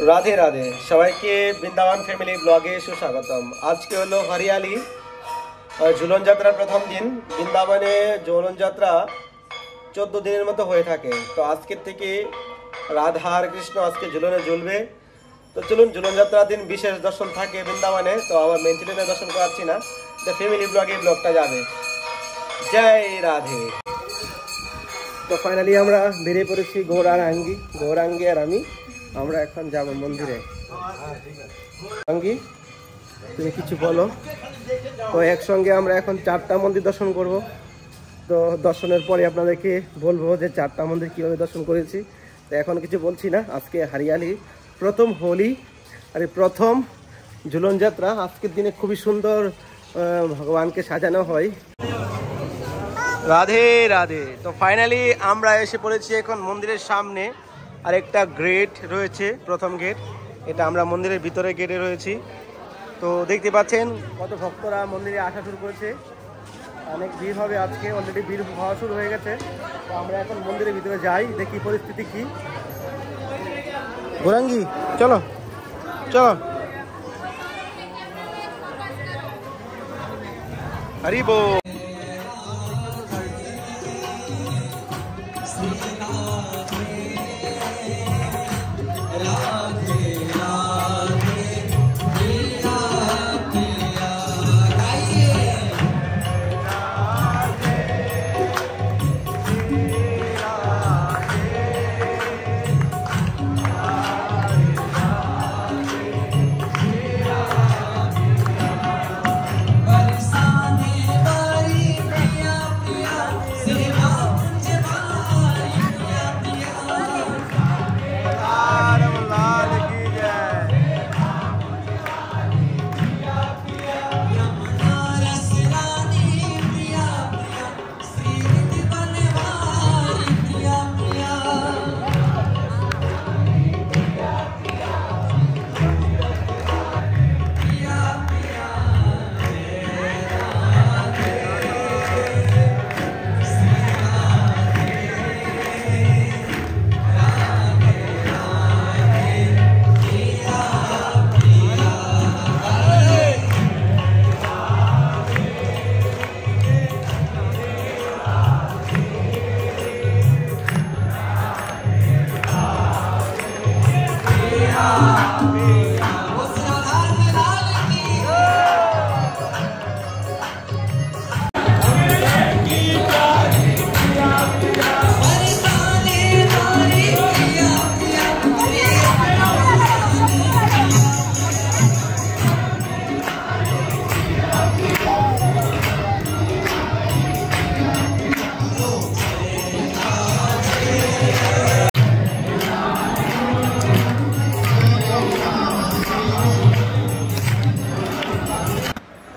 Radhe Radhe सबाइके Brindavan family ब्लगे सुस्वागतम। आज के हलो हरियाली झुलन यात्रार प्रथम दिन। बृंदावने झुलन यात्रा 14 दिनेर मतो हये थाके। तो आज के राधा और कृष्ण आज के झुलने झुलबे। तो चलुन झुलन यात्रा दिन विशेष दर्शन थाके बृंदावने। तो आमार मेन चैनेले दर्शन कराচ্ছি ना, तो फैमिली ब्लगे ब्लगटा जाबे। जय राधे। तो फाइनली आमरा बेरिये पड़ेছি गौरांगी और आमी আমরা এখন যাব মন্দিরে। সঙ্গী তুমি কিছু বলো। তো একসঙ্গে আমরা এখন 4টা মন্দির দর্শন করব। তো দর্শনের পরে আপনাদেরকে বলবো যে 4টা মন্দির কিভাবে দর্শন করেছি। তো এখন কিছু বলছি না। আজকে হরিয়ালি প্রথম হোলি আর প্রথম ঝুলন যাত্রা। আজকের দিনে খুবই সুন্দর ভগবানকে সাজানো হয়। রাধে রাধে। তো ফাইনালি আমরা এসে পড়েছি এখন মন্দিরের সামনে। আর একটা গেট রয়েছে, প্রথম গেট। এটা আমরা মন্দিরের ভিতরে গেটে রয়েছি। তো দেখতে পাচ্ছেন কত ভক্তরা মন্দিরে আসা শুরু করেছে। অনেক ভিড় হবে আজকে, অলরেডি ভিড় হওয়া শুরু হয়ে গেছে। তো আমরা এখন মন্দিরের ভিতরে যাই, দেখি পরিস্থিতি কি। গৌরাঙ্গী চলো চলো। হরি বল।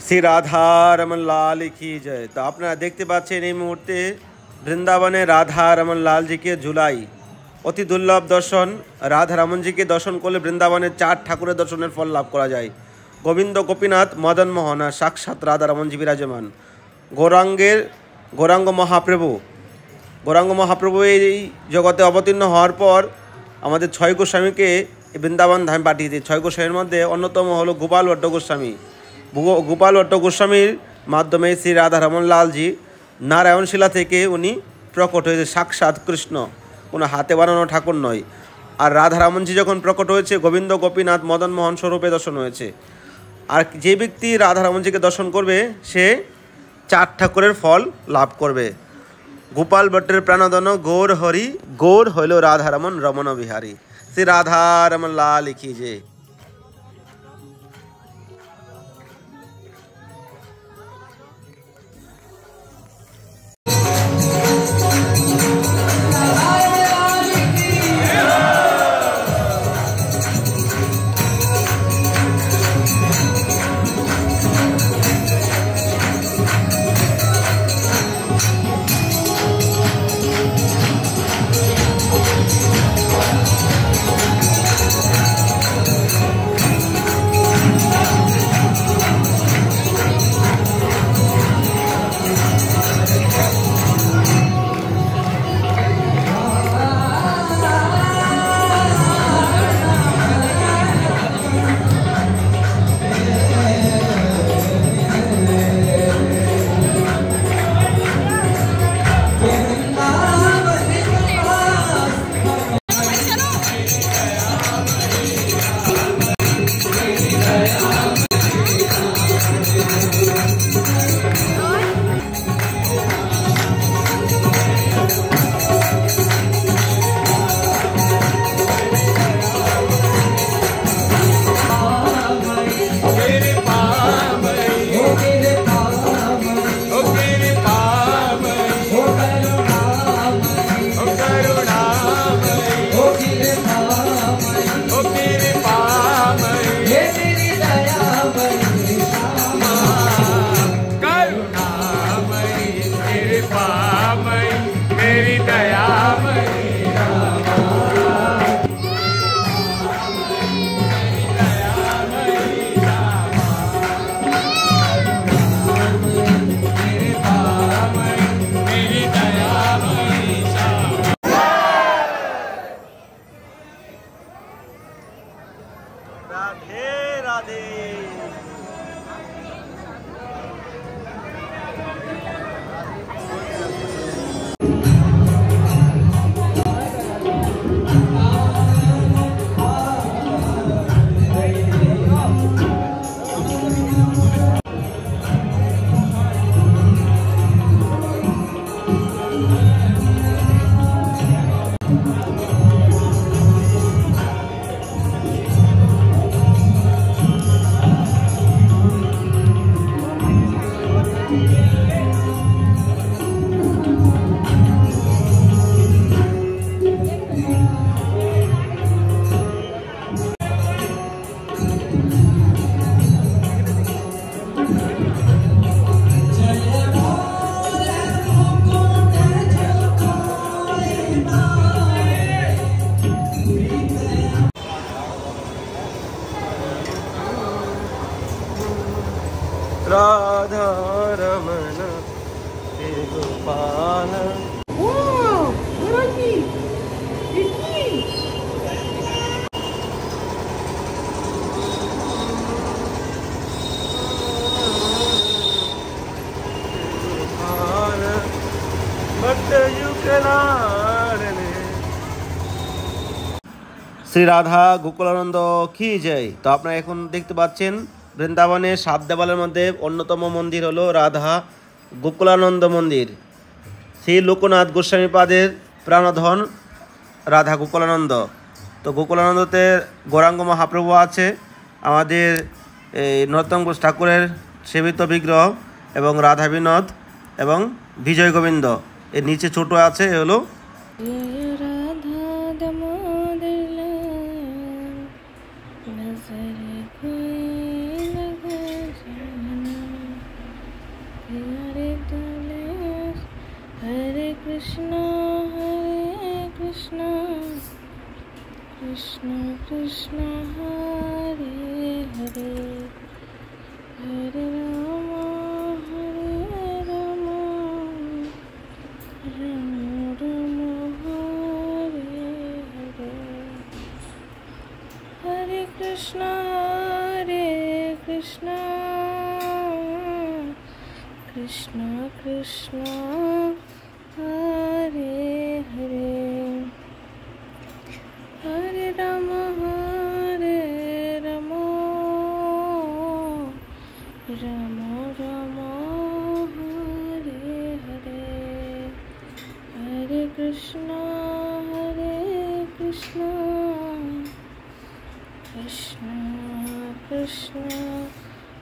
श्री राधा रमन लाल की जय। तो अपना देखते पाচ্ছেন এই মুহূর্তে বৃন্দাবনে রাধা রমন লাল जी के झुलाई অতি দুর্লভ দর্শন। রাধা রমন जी के দর্শন করলে বৃন্দাবনে 4 ঠাকুরের দর্শনের ফল লাভ করা যায়। গোবিন্দ গোপীনাথ মদন মোহন আর সাক্ষাৎ রাধা রমন जी বিরাজমান। গৌরাঙ্গ মহাপ্রভু এই জগতে অবতীর্ণ হওয়ার পর আমাদের 6 গোস্বামীকে বৃন্দাবন ধামে পাঠিয়ে দিয়েছে। 6 গোস্বামীর মধ্যে অন্যতম হলো গোপাল ভট্ট গোস্বামী। গোপাল ভট্ট গোস্বামীর মাধ্যমে শ্রী রাধা রমন লালজি নারায়ণশিলা থেকে উনি প্রকট হয়েছে সাক্ষাৎ কৃষ্ণ, কোনো হাতে বানানো ঠাকুর নয়। আর রাধা রমনজি যখন প্রকট হয়েছে গোবিন্দ গোপীনাথ মদন মোহন স্বরূপে দর্শন হয়েছে। আর যে ব্যক্তি রাধা রমনজিকে দর্শন করবে সে 4 ঠাকুরের ফল লাভ করবে। গোপাল ভট্টের প্রাণধন গৌর হরি, গৌর হইল রাধা রমন রমন বিহারী। শ্রী রাধা রমন লাল কি জয়। राधे राधे। राधा रमण हे गोपाल। শ্রী রাধা গোকুলানন্দ কি জয়। তো আপনারা এখন দেখতে পাচ্ছেন বৃন্দাবনের 7 দেওয়ালের মধ্যে অন্যতম মন্দির হলো রাধা গোকুলানন্দ মন্দির। শ্রী লোকনাথ গোস্বামী পাদের প্রাণধন রাধা গোকুলানন্দ। তো গোকুলানন্দতে গৌরাঙ্গ মহাপ্রভু আছে, আমাদের এই নরোত্তম ঘোষ ঠাকুরের সেবিত বিগ্রহ এবং রাধা বিনোদ এবং বিজয় গোবিন্দ। এর নিচে ছোট আছে এ হলো Krishna Krishna Hare Hare Hare Rama Rama Rama Hare Hare Hare Krishna Krishna Krishna Hare Hare Hare Rama Rama Rama Hare Hare Hare Krishna Krishna Krishna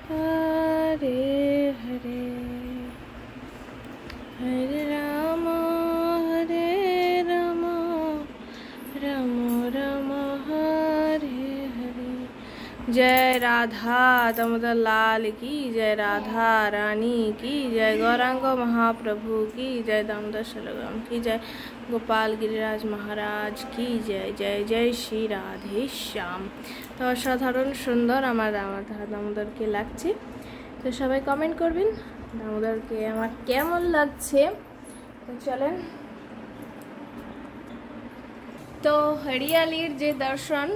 Hare Hare Hare Rama Rama Rama Hare Hare। जय राधा दामोदर लाल की जय, राधा रानी की जय, गौरांग महाप्रभु की जय, दामोदर शलग्राम की जय, गोपाल गिरिराज महाराज की जय। जय जय श्री राधे श्याम। तो असाधारण सुंदर আমার দামোদরকে লাগছে। তো সবাই কমেন্ট করবেন দামোদরকে আমার কেমন লাগছে। তো চলেন, তো হরিয়ালির যে দর্শন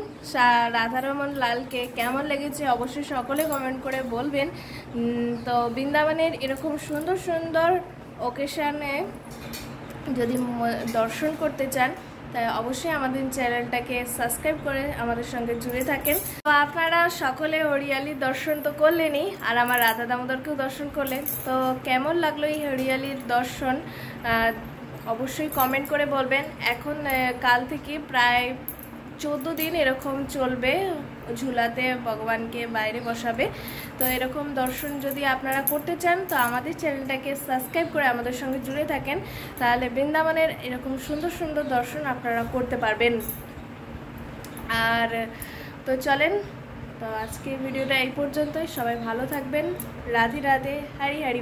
রাধারমন লালকে কেমন লেগেছে অবশ্যই সকলে কমেন্ট করে বলবেন। তো বৃন্দাবনের এরকম সুন্দর সুন্দর ওকেশনে যদি দর্শন করতে চান তাই অবশ্যই আমাদের চ্যানেলটাকে সাবস্ক্রাইব করে আমাদের সঙ্গে জুড়ে থাকেন। তো আপনারা সকলে হরিয়ালির দর্শন তো করলেনই, আর আমার রাধা দামোদরকেও দর্শন করলেন। তো কেমন লাগলো এই হরিয়ালির দর্শন অবশ্যই কমেন্ট করে বলবেন। এখন কাল থেকে প্রায় 14 দিন এরকম চলবে, ঝুলাতে ভগবানকে বাইরে বসাবে। তো এরকম দর্শন যদি আপনারা করতে চান তো আমাদের চ্যানেলটাকে সাবস্ক্রাইব করে আমাদের সঙ্গে জুড়ে থাকেন, তাহলে বৃন্দাবনের এরকম সুন্দর সুন্দর দর্শন আপনারা করতে পারবেন। আর তো চলেন, তো আজকে ভিডিওটা এই পর্যন্তই। সবাই ভালো থাকবেন। রাধে রাধে, হরি হরি।